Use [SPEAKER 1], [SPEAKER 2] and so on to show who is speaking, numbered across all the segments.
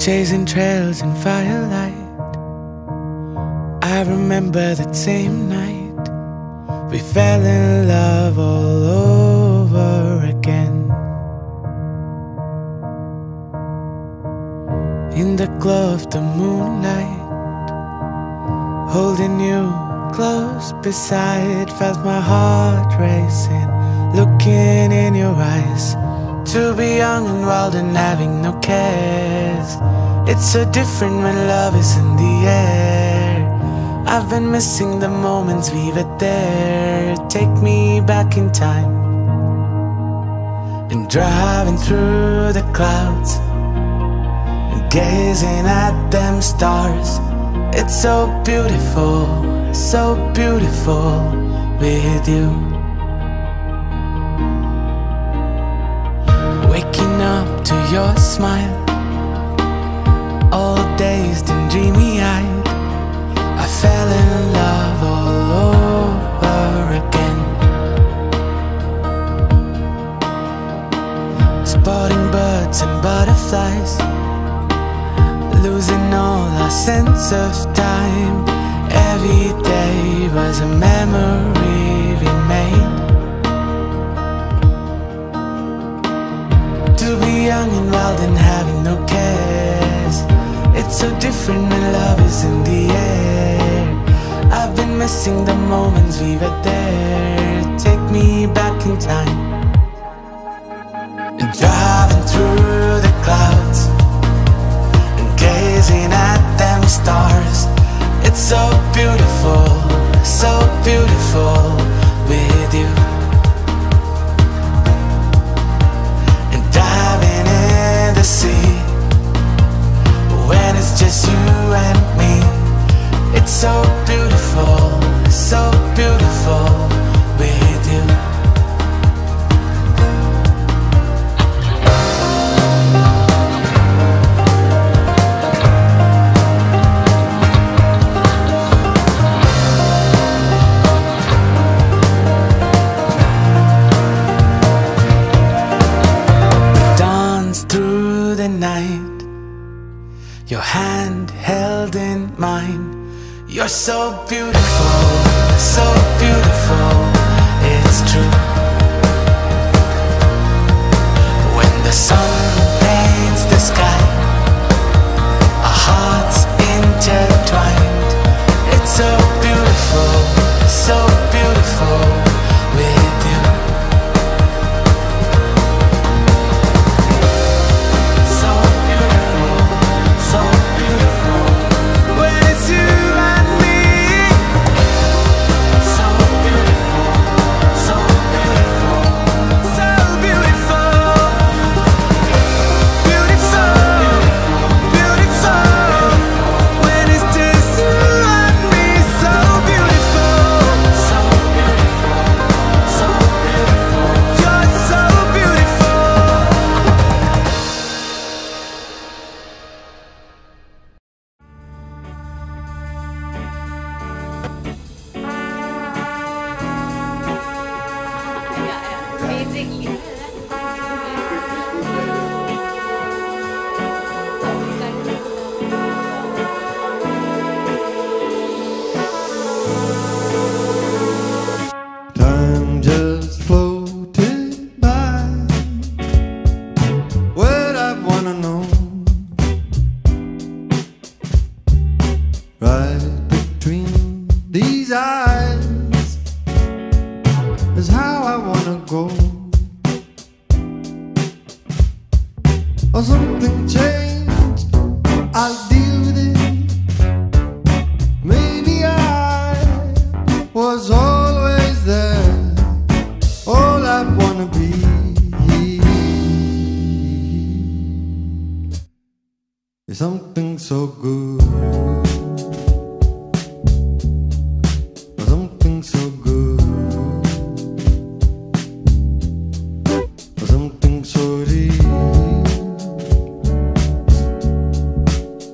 [SPEAKER 1] chasing trails in firelight. I remember that same night we fell in love all over again. In the glow of the moonlight, holding you close beside, felt my heart racing, looking in your eyes. To be young and wild and having no cares, it's so different when love is in the air. I've been missing the moments we were there. Take me back in time and driving through the clouds and gazing at them stars. It's so beautiful with you. Waking up to your smile, all dazed and dreamy-eyed, I fell in love all over again. Spotting birds and butterflies, losing all our sense of time. Every day was a memory we made. To be young and wild and having no cares, it's so different when love is in the air. I've been missing the moments we were there. Take me back in time and driving through the clouds and gazing at them stars. It's so beautiful with you. And diving in the sea when it's just you and me. It's so beautiful with you. Night, your hand held in mine. You're so beautiful, it's true. When the sun paints the sky, our hearts intertwined. It's so beautiful with you.
[SPEAKER 2] Or something changed, I'll deal with it. Maybe I was always there, all I wanna be. Is something so good, or something so good, or something so real.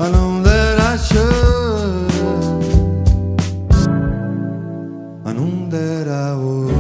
[SPEAKER 2] I know that I should, I know that I would.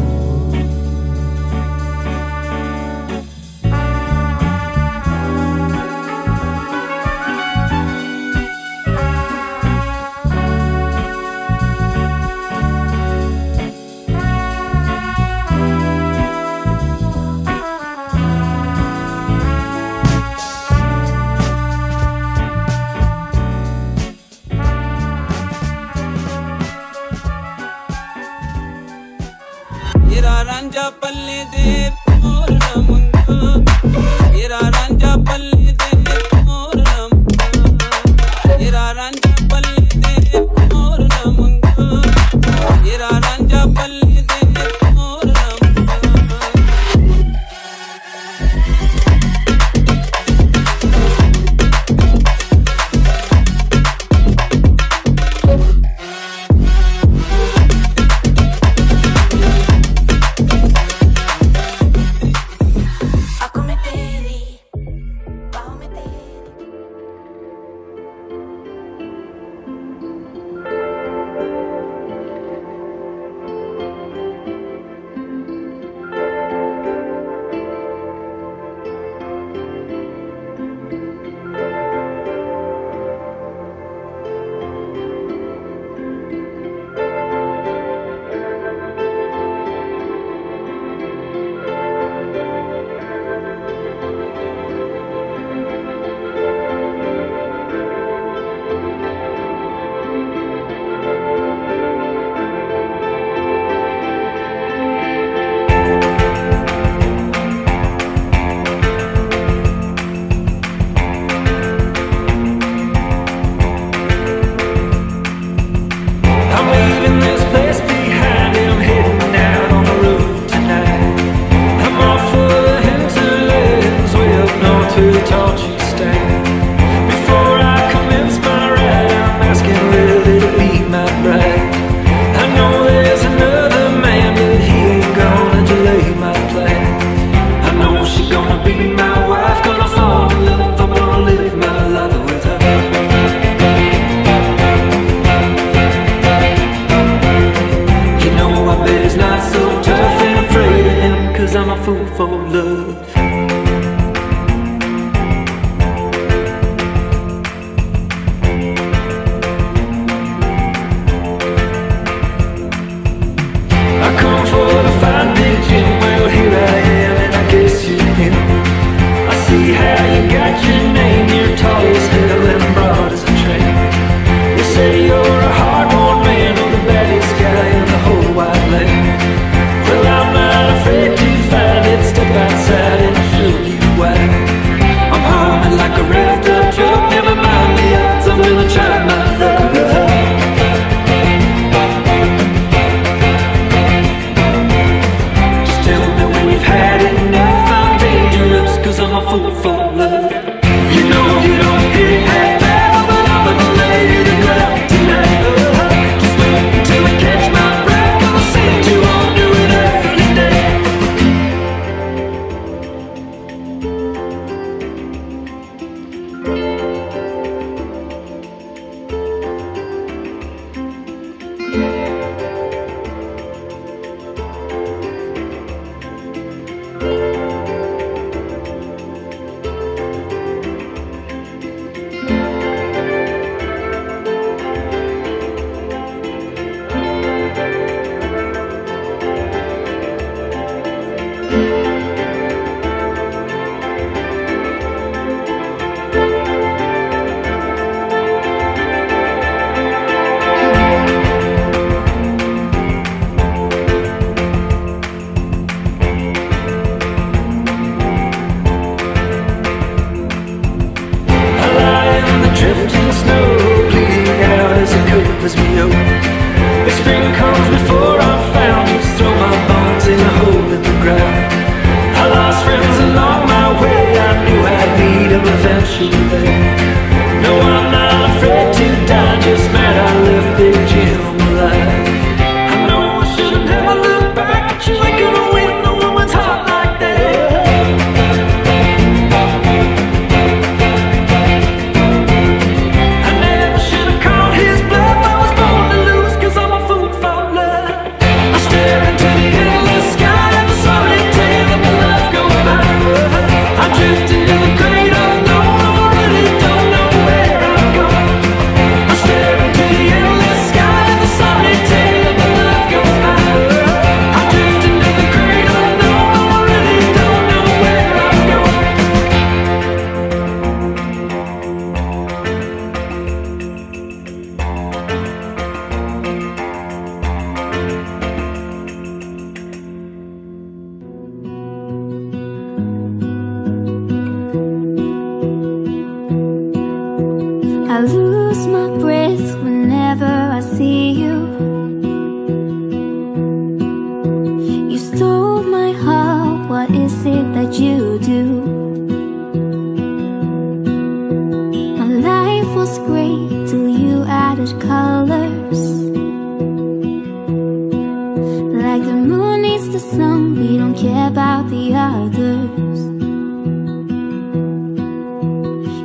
[SPEAKER 3] I lose my breath whenever I see you. You stole my heart, what is it that you do? My life was great till you added colors. Like the moon needs the sun, we don't care about the others.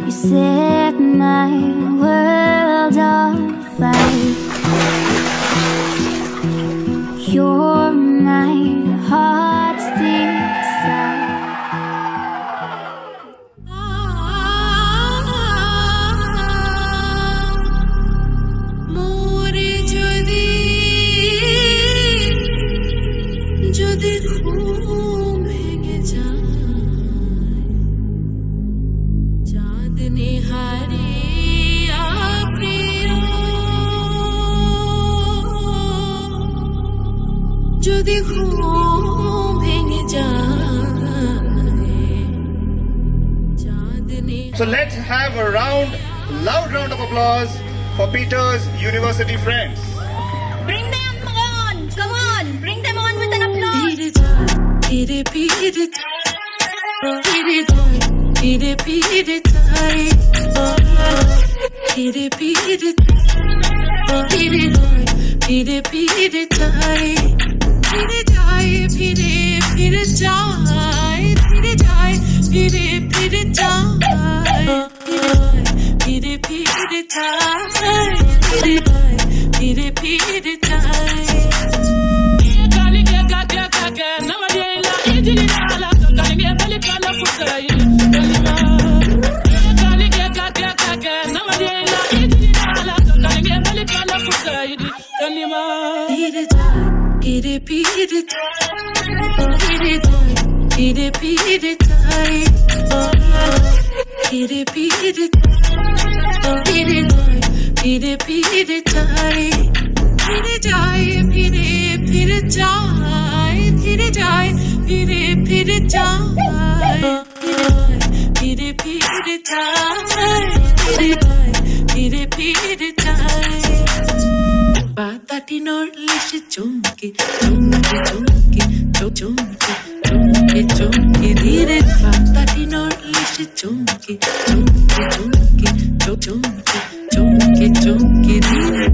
[SPEAKER 3] You set my world on fire. You're my heart's desire. More jodi khum bhenge jaye, chaand nihare apriya. Jodi khum bhenge jaye, chaand nihare.
[SPEAKER 4] So let's have a loud round of applause for Peter's university friends.
[SPEAKER 5] Bring them on! Come on! Bring them on with an applause!
[SPEAKER 6] pire tai, pire pire, pire tai, pire pire tai, pire tai, pire pire tai, pire tai, pire pire tai, pire pire tai, pire pire tai. Patati norlish chunky, chunky, chunky, chunky, chunky, chunky, dhire. Patati norlish chunky, chunky, chunky, chunky, chunky, chunky, dhire.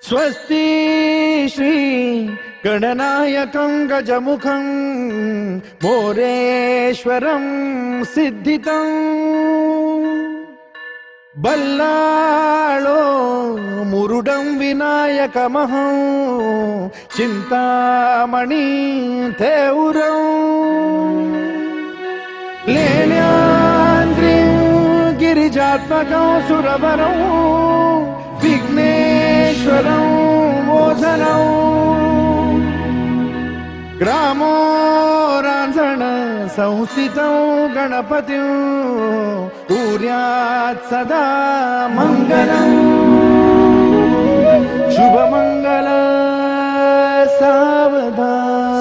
[SPEAKER 7] स्वस्ति श्री गणनायकं गजमुखं मोरेश्वरं सिद्धितं बल्लाळो मुरुडं विनायकमहं चिन्तामणि थेउरं लेण्याद्रिं गिरिजात्मकं सुरवरं विघ्नेश्वरं मोचनं ग्रामो रांझण संस्थितं गणपतिं कुर्यात् सदा मङ्गलम् शुभमङ्गल सावधान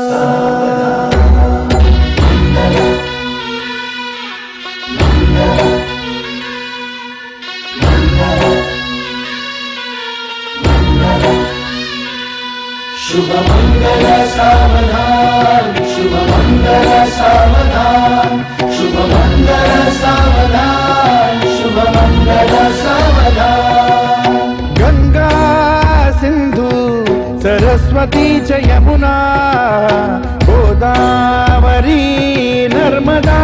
[SPEAKER 1] शुभमङ्गल सावधान शुभमङ्गल सावधान शुभमङ्गल सावधान शुभमङ्गल सावधान
[SPEAKER 7] गंगा सिंधु सरस्वती च यमुना गोदावरी नर्मदा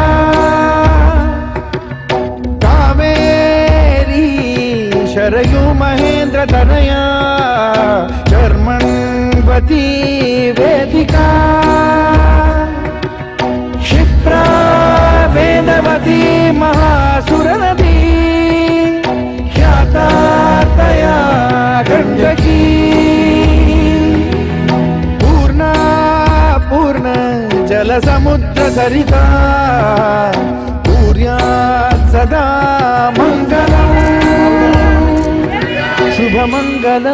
[SPEAKER 7] कावेरी शरयू महेन्द्र तनया कर्मण्वती वेदिका क्षिप्रा वेदवती महासुरनदी ख्याता तया गण्डकी पूर्णा पूर्ण जलसमुद्र सरिता कुर्यात् सदा मङ्गलम् शुभमङ्गल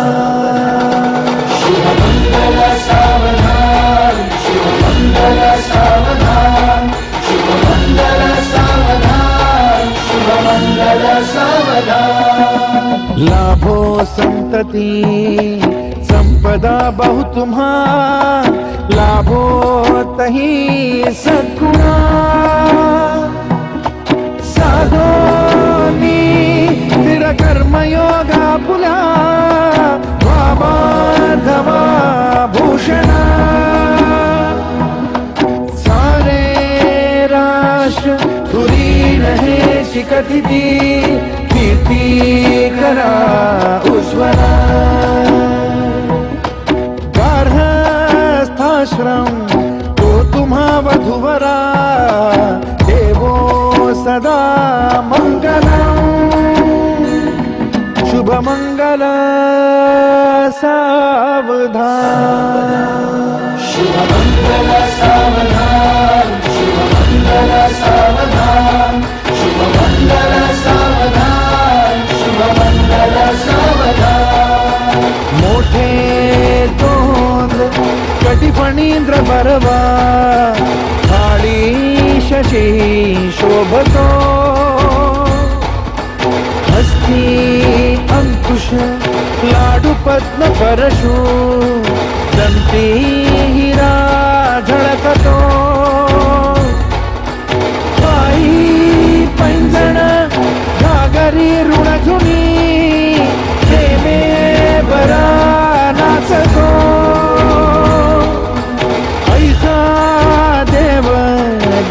[SPEAKER 7] सावधान
[SPEAKER 1] शुभमङ्गल सावधान शुभमङ्गल सावधान शुभमङ्गल सावधान शुभमङ्गल सावधान
[SPEAKER 7] लाभो संतति संपदा बहु तुम्हा लाभो तही सद्गुणा साधोनी स्थिर कर्मयोगा पुला वामाधवा भूषणा सारे राष्ट्र तुरी रहे शिकतिथि कीर्ति करा उज्ज्वला गार्हस्थाश्रम तो तुम्हा वधुवरा देवो सदा मङ्गलम् शुभमङ्गल सावधान
[SPEAKER 1] शुभमङ्गल सावधान शुभमङ्गल सावधान शुभमङ्गल सावधान शुभमङ्गल सावधान
[SPEAKER 7] मोठे तोंड कटिफणींद्र बरवा काळी शशी शोभतो हस्ती अंकुश लाडू पद्म परशु दंती हिरा झळकतो पायी पैंजण घागरी ऋणझुनी प्रेमे बरा नाचतो ऐसा देव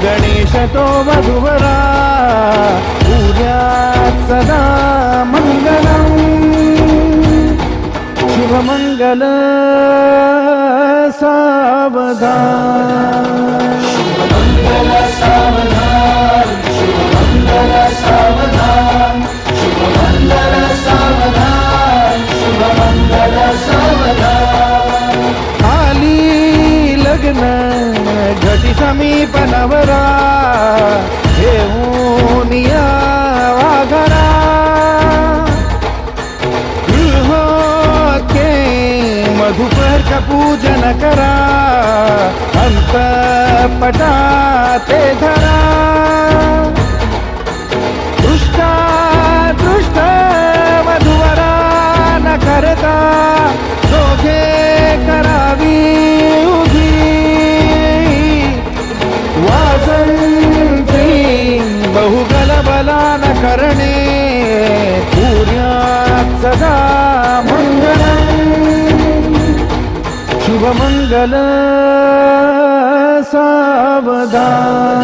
[SPEAKER 7] गणेश तो वधुवरा कुर्यात् सदा मङ्गलम् शुभमङ्गल सावधान
[SPEAKER 1] शुभमङ्गल सावधान शुभमङ्गल सावधान शुभमङ्गल सावधान शुभमङ्गल सावधान
[SPEAKER 7] आली लग्न घटी समीप नवरा घेऊन या वाघरा गृहोके मधुपर का पूजन करा अंतपटा ते धरा दृष्टा दृष्ट वधुवरा न करता दोघे करावी उभी वासंती बहुगलबला न करणे कुर्यात् सदा मङ्गलम् शुभमङ्गल सावधान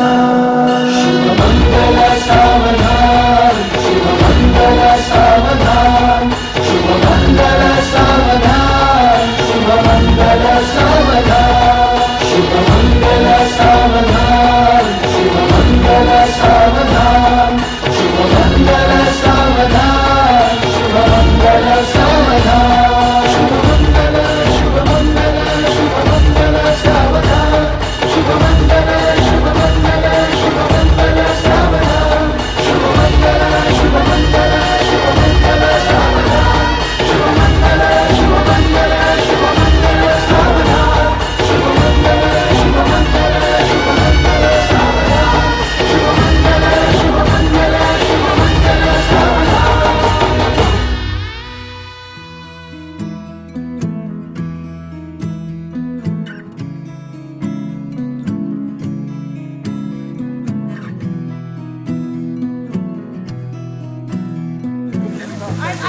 [SPEAKER 1] शुभमङ्गल सावधान शुभमङ्गल सावधान शुभमङ्गल सावधान शुभमङ्गल सावधान शुभमङ्गल सावधान शुभमङ्गल सावधान शुभमङ्गल सावधान शुभमङ्गल सावधान शुभमङ्गल शुभमङ्गल शुभमङ्गल सावधान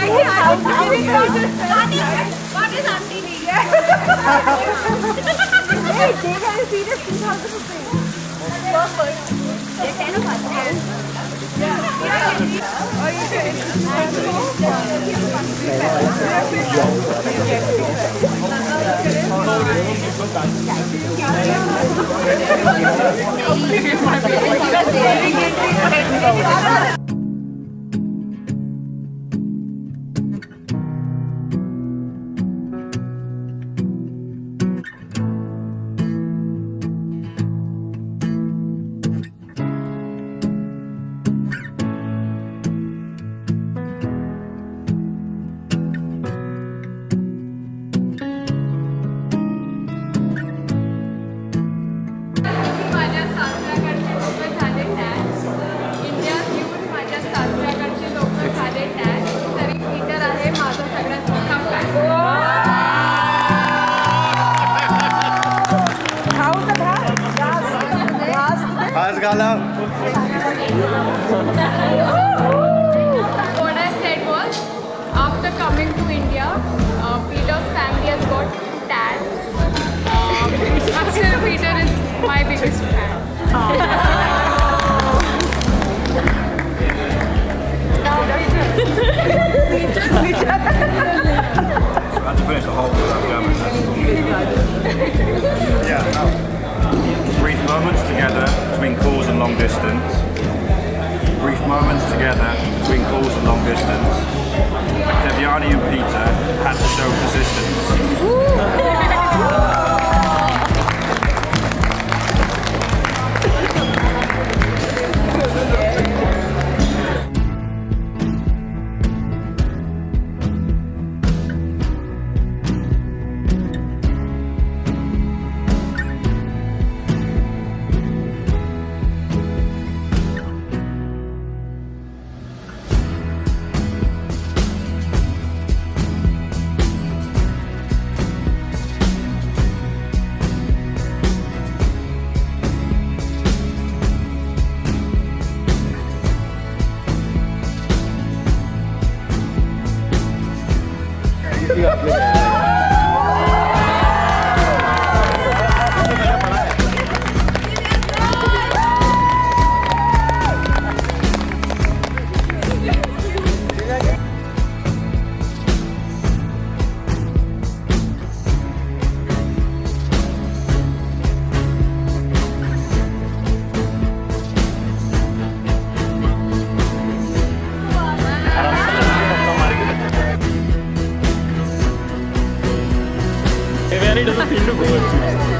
[SPEAKER 5] What is on TV?
[SPEAKER 8] Hey, they got a serious 2,000 rupees. Perfect.
[SPEAKER 5] They're 10 of us.
[SPEAKER 4] What I
[SPEAKER 9] said was, after coming to India, Peter's family has got dad. But still, Peter is my biggest fan.
[SPEAKER 10] I had to finish the whole German. Yeah, no. Brief moments together between calls and long distance. Brief moments together between calls and long distance. Devyani and Peter had to show persistence.
[SPEAKER 11] Devyani doesn't seem to go.